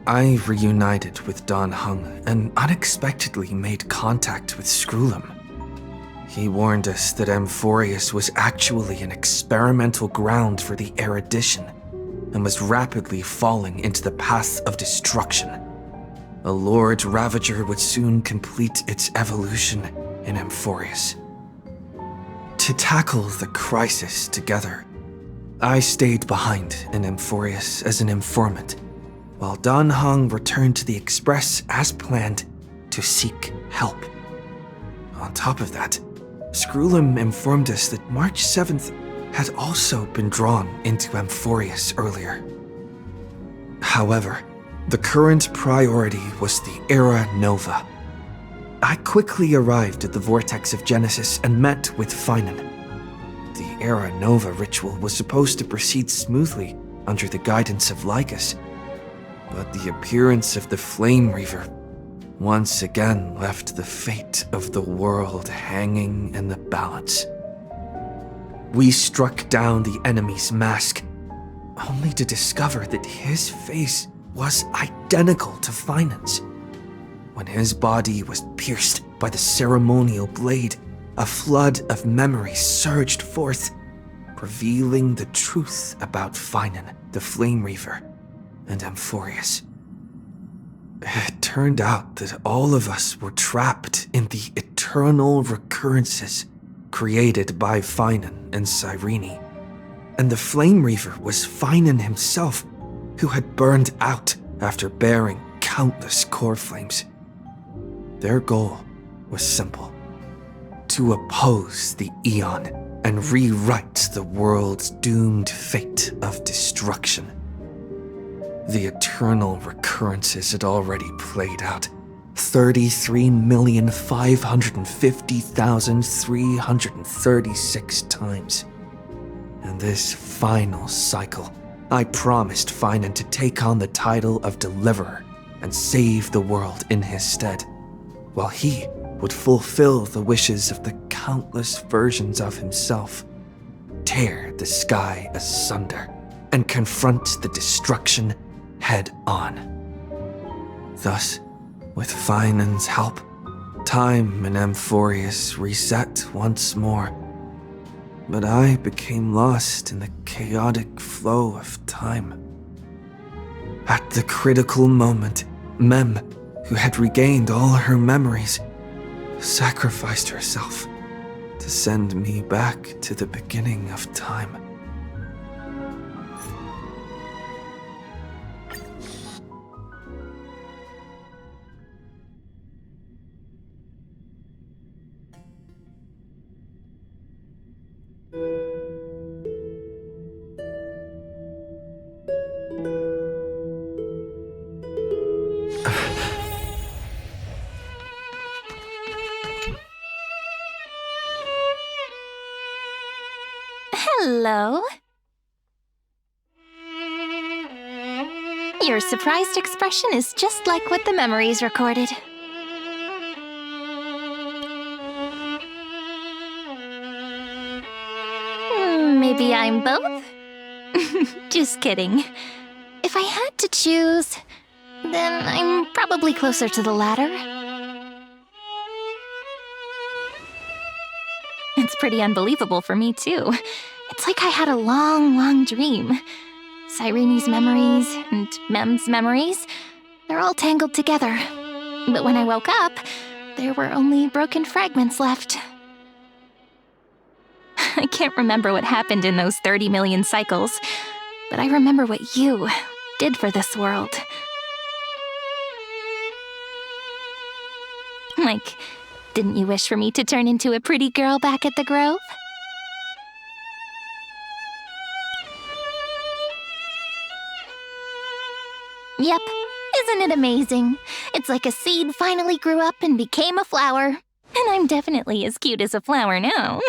I reunited with Don Hung and unexpectedly made contact with Screwlim. He warned us that Amphorius was actually an experimental ground for the erudition and was rapidly falling into the path of destruction. A Lord Ravager would soon complete its evolution in Amphorius. To tackle the crisis together, I stayed behind in Amphorius as an informant, while Don Hung returned to the Express as planned to seek help. On top of that, Screwlim informed us that March 7th had also been drawn into Amphorius earlier. However, the current priority was the Era Nova. I quickly arrived at the Vortex of Genesis and met with Finan. The Era Nova ritual was supposed to proceed smoothly under the guidance of Lycus, but the appearance of the Flame Reaver once again left the fate of the world hanging in the balance. We struck down the enemy's mask, only to discover that his face was identical to Finan's. When his body was pierced by the ceremonial blade, a flood of memories surged forth, revealing the truth about Finan, the Flame Reaver, and Amphorius. It turned out that all of us were trapped in the eternal recurrences created by Finan and Cyrene, and the Flame Reaver was Finan himself, who had burned out after bearing countless core flames. Their goal was simple: to oppose the Aeon and rewrite the world's doomed fate of destruction. The eternal recurrences had already played out 33,550,336 times. In this final cycle, I promised Finan to take on the title of Deliverer and save the world in his stead, while he would fulfill the wishes of the countless versions of himself, tear the sky asunder, and confront the destruction head on. Thus, with Finan's help, time in Amphorius reset once more, but I became lost in the chaotic flow of time. At the critical moment, Mem, who had regained all her memories, sacrificed herself to send me back to the beginning of time. Hello. Your surprised expression is just like what the memories recorded. Maybe I'm both? Just kidding. If I had to choose, then I'm probably closer to the latter. It's pretty unbelievable for me, too. It's like I had a long, long dream. Cyrene's memories and Mem's memories, they're all tangled together. But when I woke up, there were only broken fragments left. I can't remember what happened in those 30 million cycles, but I remember what you did for this world. Like, didn't you wish for me to turn into a pretty girl back at the Grove? Yep, isn't it amazing? It's like a seed finally grew up and became a flower. And I'm definitely as cute as a flower now.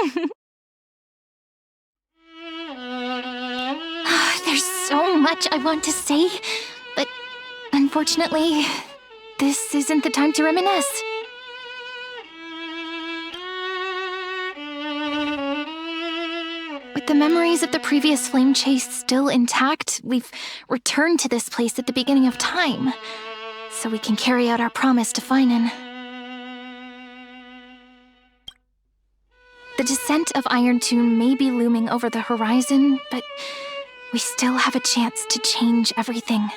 There's so much I want to say, but unfortunately, this isn't the time to reminisce. With the memories of the previous flame chase still intact, we've returned to this place at the beginning of time, so we can carry out our promise to Finan. The descent of Iron Tomb may be looming over the horizon, but we still have a chance to change everything.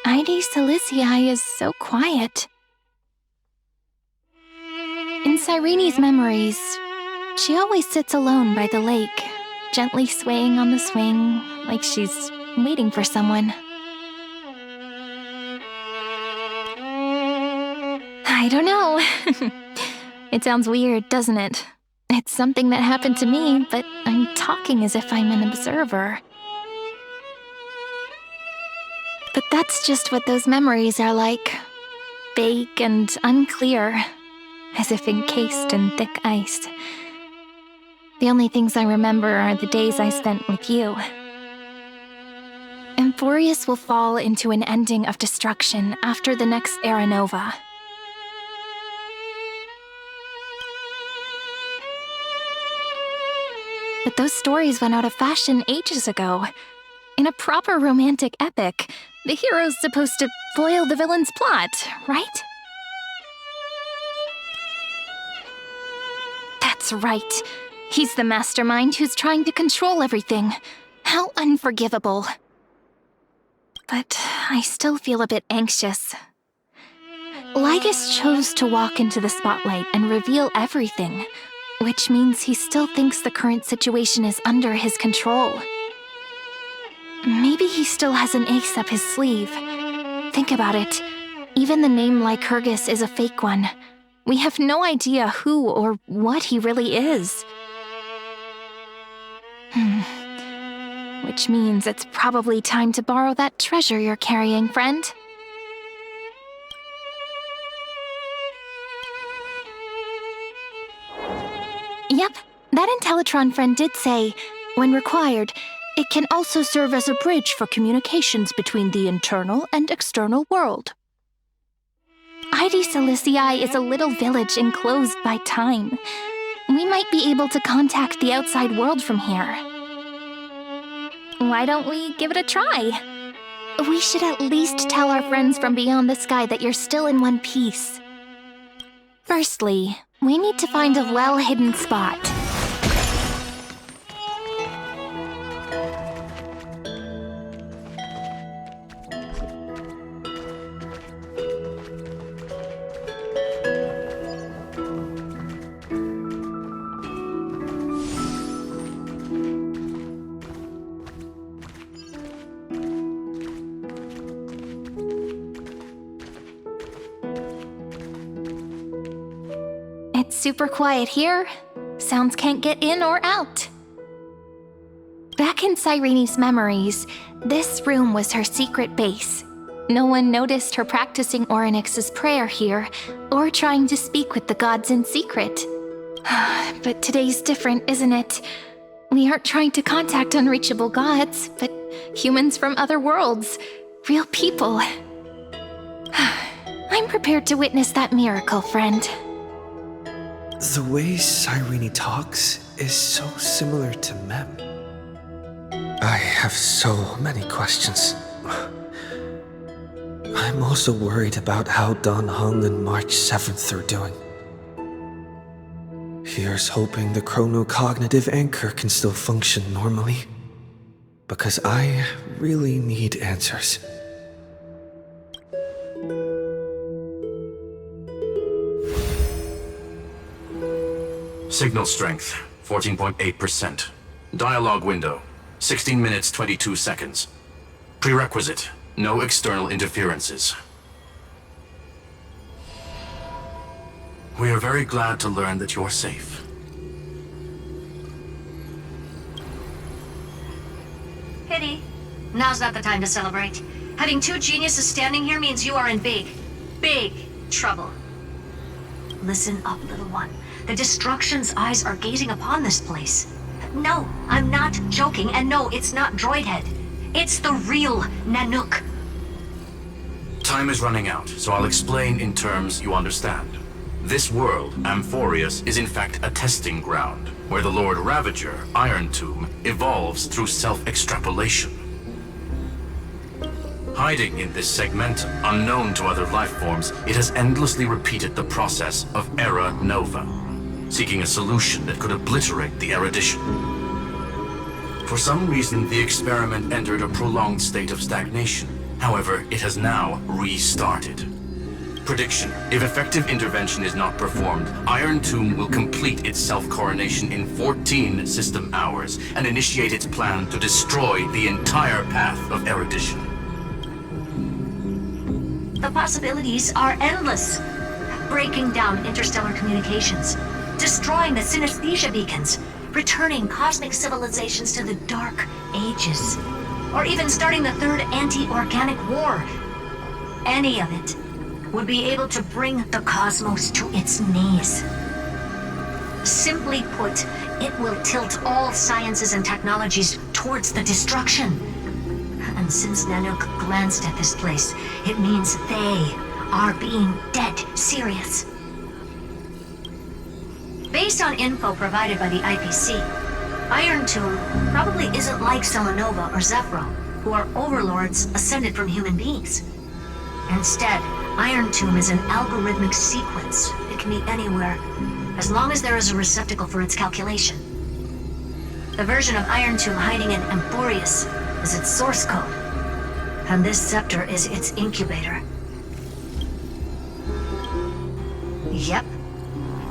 Ide Silicii is so quiet. In Cyrene's memories, she always sits alone by the lake, gently swaying on the swing, like she's waiting for someone. I don't know. It sounds weird, doesn't it? It's something that happened to me, but I'm talking as if I'm an observer. But that's just what those memories are like. Vague and unclear, as if encased in thick ice. The only things I remember are the days I spent with you. Amphorius will fall into an ending of destruction after the next Era Nova. But those stories went out of fashion ages ago. In a proper romantic epic, the hero's supposed to foil the villain's plot, right? That's right. He's the mastermind who's trying to control everything. How unforgivable. But I still feel a bit anxious. Lygus chose to walk into the spotlight and reveal everything, which means he still thinks the current situation is under his control. Maybe he still has an ace up his sleeve. Think about it. Even the name Lycurgus is a fake one. We have no idea who or what he really is. Which means it's probably time to borrow that treasure you're carrying, friend. Yep, that Intellitron friend did say, when required, it can also serve as a bridge for communications between the internal and external world. Ide Silicii is a little village enclosed by time. We might be able to contact the outside world from here. Why don't we give it a try? We should at least tell our friends from beyond the sky that you're still in one piece. Firstly, we need to find a well-hidden spot. It's super quiet here. Sounds can't get in or out. Back in Cyrene's memories, this room was her secret base. No one noticed her practicing Orynyx's prayer here, or trying to speak with the gods in secret. But today's different, isn't it? We aren't trying to contact unreachable gods, but humans from other worlds. Real people. I'm prepared to witness that miracle, friend. The way Cyrene talks is so similar to Mem. I have so many questions. I'm also worried about how Dan Heng and March 7th are doing. Here's hoping the chronocognitive anchor can still function normally, because I really need answers. Signal strength, 14.8%. Dialogue window, 16 minutes 22 seconds. Prerequisite, no external interferences. We are very glad to learn that you're safe. Pity. Now's not the time to celebrate. Having two geniuses standing here means you are in big trouble. Listen up, little one. The Destruction's eyes are gazing upon this place. No, I'm not joking, and no, it's not Droidhead. It's the real Nanook. Time is running out, so I'll explain in terms you understand. This world, Amphorius, is in fact a testing ground, where the Lord Ravager, Iron Tomb, evolves through self-extrapolation. Hiding in this segmentum, unknown to other life forms, it has endlessly repeated the process of Era Nova, seeking a solution that could obliterate the erudition. For some reason, the experiment entered a prolonged state of stagnation. However, it has now restarted. Prediction: if effective intervention is not performed, Iron Tomb will complete its self-coronation in 14 system hours and initiate its plan to destroy the entire path of erudition. The possibilities are endless. Breaking down interstellar communications, destroying the synesthesia beacons, returning cosmic civilizations to the Dark Ages, or even starting the third anti-organic war. Any of it would be able to bring the cosmos to its knees. Simply put, it will tilt all sciences and technologies towards the destruction. And since Nanook glanced at this place, it means they are being dead serious. Based on info provided by the IPC, Iron Tomb probably isn't like Selenova or Zephyro, who are overlords ascended from human beings. Instead, Iron Tomb is an algorithmic sequence. It can be anywhere, as long as there is a receptacle for its calculation. The version of Iron Tomb hiding in Amphorius is its source code, and this scepter is its incubator. Yep.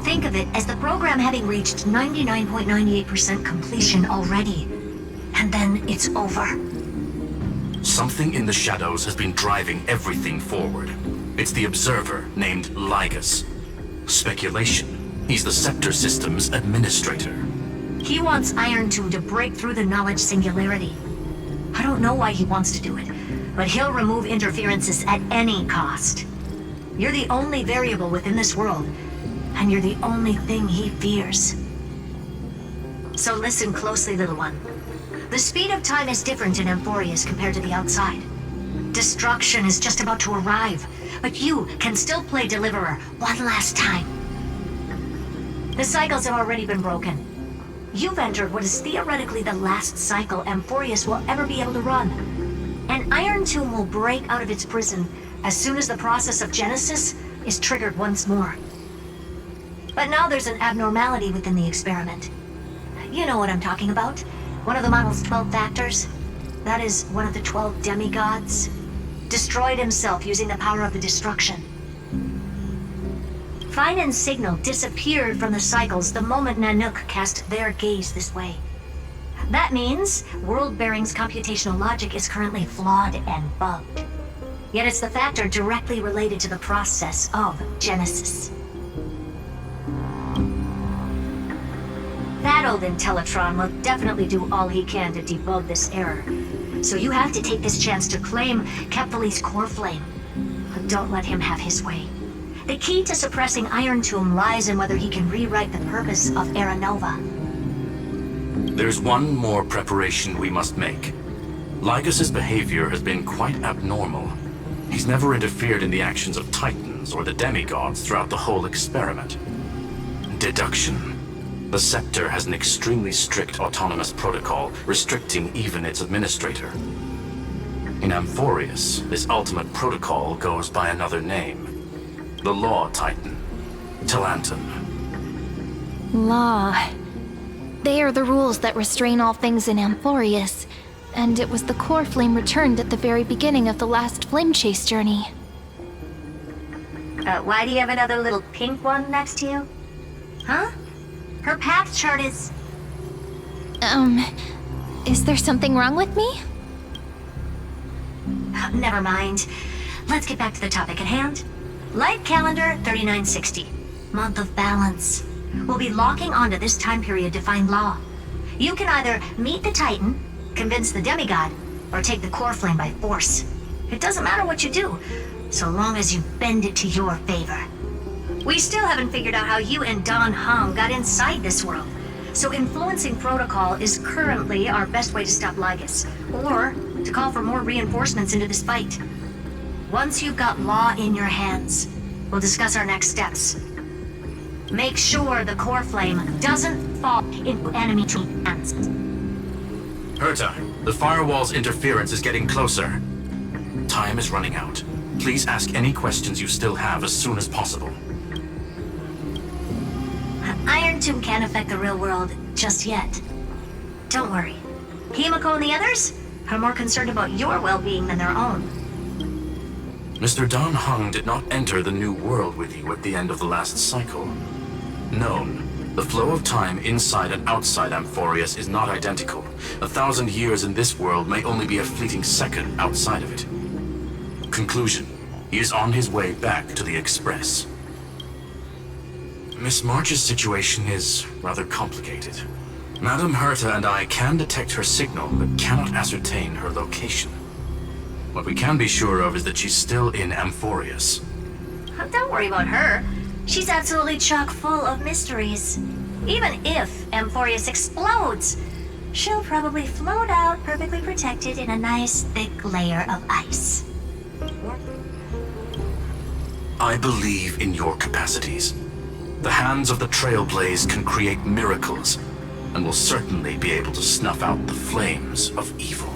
Think of it as the program having reached 99.98% completion already, and then it's over. Something in the shadows has been driving everything forward. It's the observer named Lygus. Speculation: he's the Scepter System's administrator. He wants Iron Tomb to break through the knowledge singularity. I don't know why he wants to do it, but he'll remove interferences at any cost. You're the only variable within this world, and you're the only thing he fears. So listen closely, little one. The speed of time is different in Amphorius compared to the outside. Destruction is just about to arrive, but you can still play Deliverer one last time. The cycles have already been broken. You've entered what is theoretically the last cycle Amphorius will ever be able to run. And Iron Tomb will break out of its prison as soon as the process of Genesis is triggered once more. But now there's an abnormality within the experiment. You know what I'm talking about. One of the model's 12 factors. That is one of the 12 demigods. Destroyed himself using the power of the destruction. Finan's signal disappeared from the cycles the moment Nanook cast their gaze this way. That means World Bearing's computational logic is currently flawed and bugged. Yet it's the factor directly related to the process of Genesis. That old Intellitron will definitely do all he can to debug this error. So you have to take this chance to claim Kephal's core flame. Don't let him have his way. The key to suppressing Iron Tomb lies in whether he can rewrite the purpose of Era Nova. There's one more preparation we must make. Lygus's behavior has been quite abnormal. He's never interfered in the actions of Titans or the demigods throughout the whole experiment. Deduction. The Scepter has an extremely strict autonomous protocol, restricting even its administrator. In Amphorius, this ultimate protocol goes by another name. The Law Titan, Talanton. Law. They are the rules that restrain all things in Amphorius, and it was the core flame returned at the very beginning of the last flame chase journey. Why do you have another little pink one next to you? Huh? Her path chart is... Is there something wrong with me? Never mind. Let's get back to the topic at hand. Life calendar 3960. Month of balance. We'll be locking onto this time period to find Law. You can either meet the Titan, convince the demigod, or take the core flame by force. It doesn't matter what you do, so long as you bend it to your favor. We still haven't figured out how you and Don Hung got inside this world, so influencing protocol is currently our best way to stop Lygus, or to call for more reinforcements into this fight. Once you've got Law in your hands, we'll discuss our next steps. Make sure the core flame doesn't fall into enemy hands. Herta, the firewall's interference is getting closer. Time is running out. Please ask any questions you still have as soon as possible. Iron Tomb can't affect the real world just yet. Don't worry. Himiko and the others are more concerned about your well-being than their own. Mr. Dan Heng did not enter the new world with you at the end of the last cycle. Known, the flow of time inside and outside Amphorius is not identical. 1,000 years in this world may only be a fleeting second outside of it. Conclusion, he is on his way back to the Express. Miss March's situation is rather complicated. Madame Herta and I can detect her signal, but cannot ascertain her location. What we can be sure of is that she's still in Amphorius. Don't worry about her. She's absolutely chock full of mysteries. Even if Amphorius explodes, she'll probably float out perfectly protected in a nice thick layer of ice. I believe in your capacities. The hands of the Trailblaze can create miracles, and will certainly be able to snuff out the flames of evil.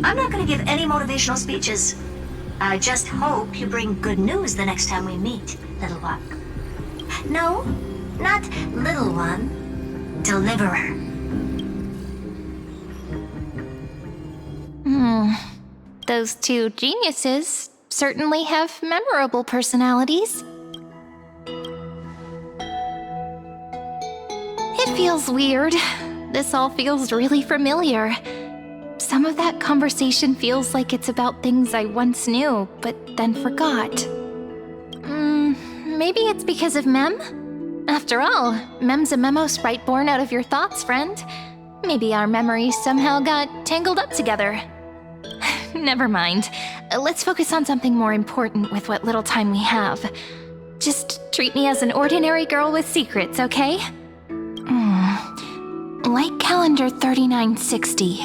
I'm not going to give any motivational speeches. I just hope you bring good news the next time we meet, little one. No, not little one. Deliverer. Those two geniuses certainly have memorable personalities. It feels weird. This all feels really familiar. Some of that conversation feels like it's about things I once knew, but then forgot. Maybe it's because of Mem? After all, Mem's a memo sprite born out of your thoughts, friend. Maybe our memories somehow got tangled up together. Never mind. Let's focus on something more important with what little time we have. Just treat me as an ordinary girl with secrets, okay? Like calendar 3960.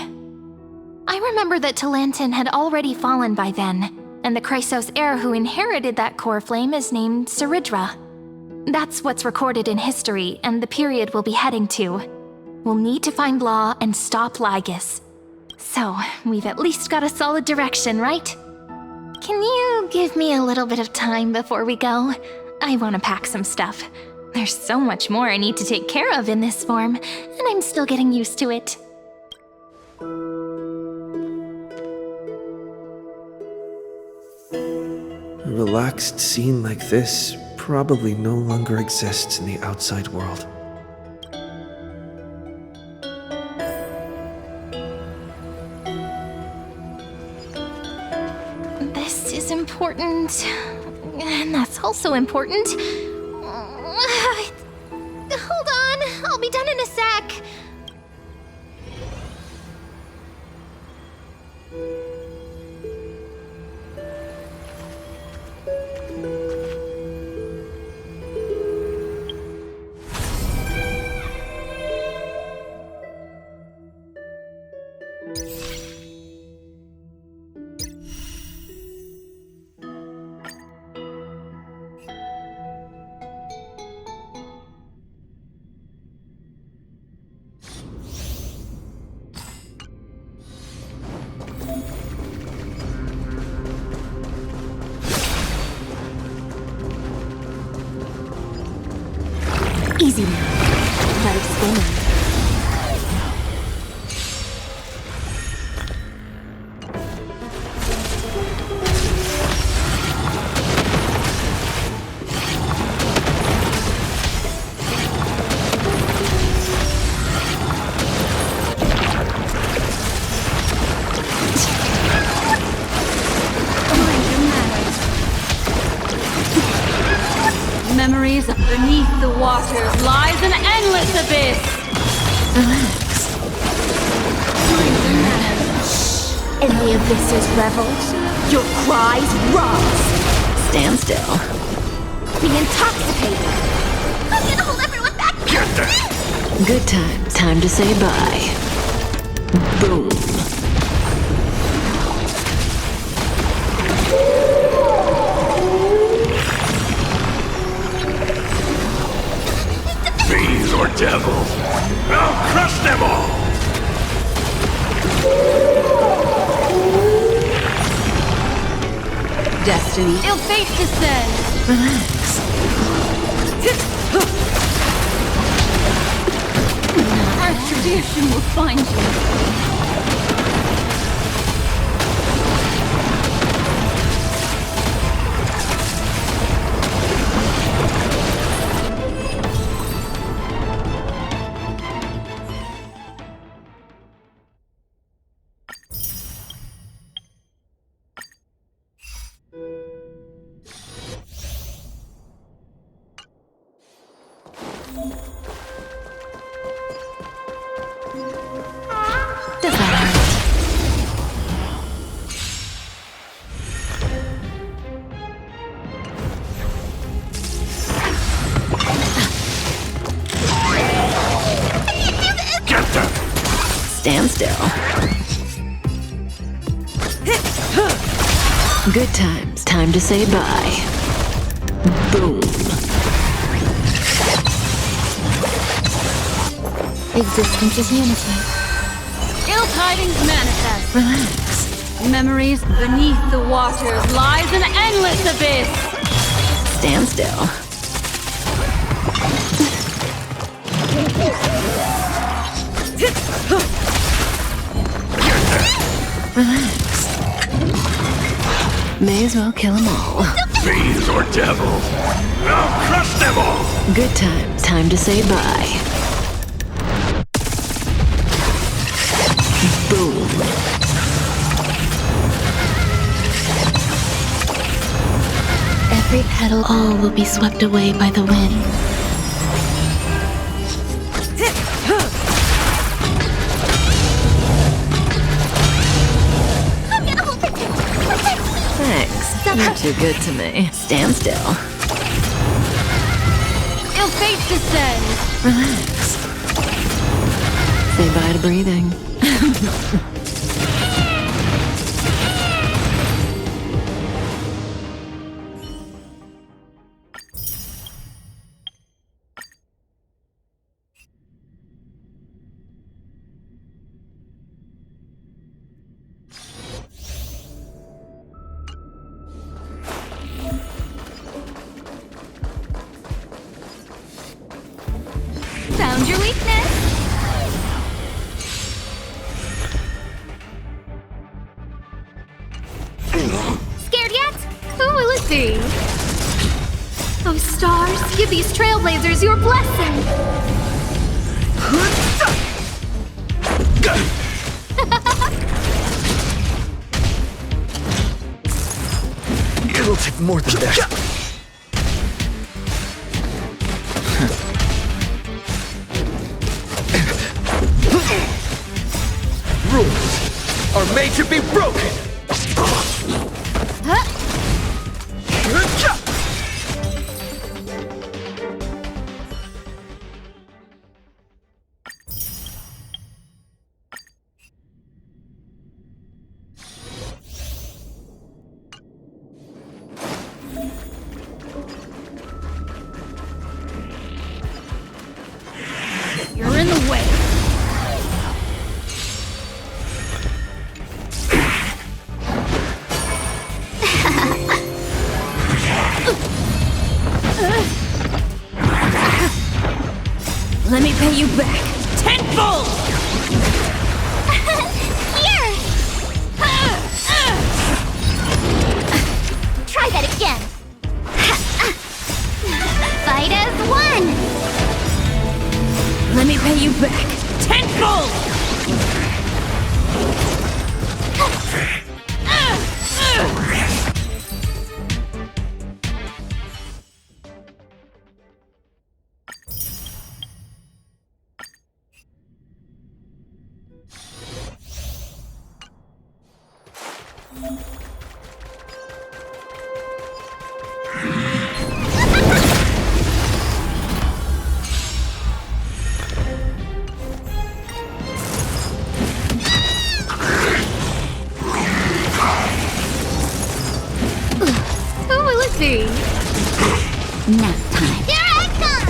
I remember that Talantin had already fallen by then, and the Chrysos heir who inherited that core flame is named Cyrene. That's what's recorded in history, and the period we'll be heading to. We'll need to find Law and stop Lygus. So, we've at least got a solid direction, right? Can you give me a little bit of time before we go? I want to pack some stuff. There's so much more I need to take care of in this form, and I'm still getting used to it. A relaxed scene like this probably no longer exists in the outside world. This is important, and that's also important. Hold on, I'll be done in a sec. Easy now. Let it spin. Memories beneath the waters lies an endless abyss. Relax. In the abyss's revel, your cries rise. Stand still. Be intoxicated. I'm gonna hold everyone back. Good times. Time to say bye. Boom. destiny. Ill fate descends. Relax. Our tradition will find you. Does that hurt? Get them! Stand still. Good times. Time to say bye. Boom. Existence is unity. Ill tidings manifest. Relax. Memories beneath the waters lies an endless abyss. Stand still. Relax. May as well kill them all. Fiends or devils! I'll crush them all! Good times. Time to say bye. Boom. Every petal, All will be swept away by the wind. Thanks. You're too good to me. Stand still. Ill fate descends. Relax. Say bye to breathing. found your weakness. Scared yet? Who will it be? Oh, stars, give these trailblazers your blessing. It'll take more than that. Rules are made to be broken. You're in the way. Let me pay you back tenfold! Here! Try that again. Fight as one. Let me pay you back tenfold! Who will it be? Nap time. Here I come!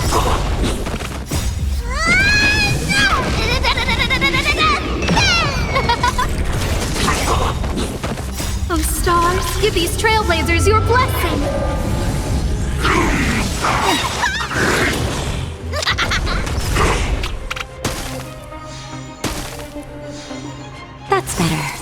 Oh, stars, give these Trailblazers your blessing! That's better.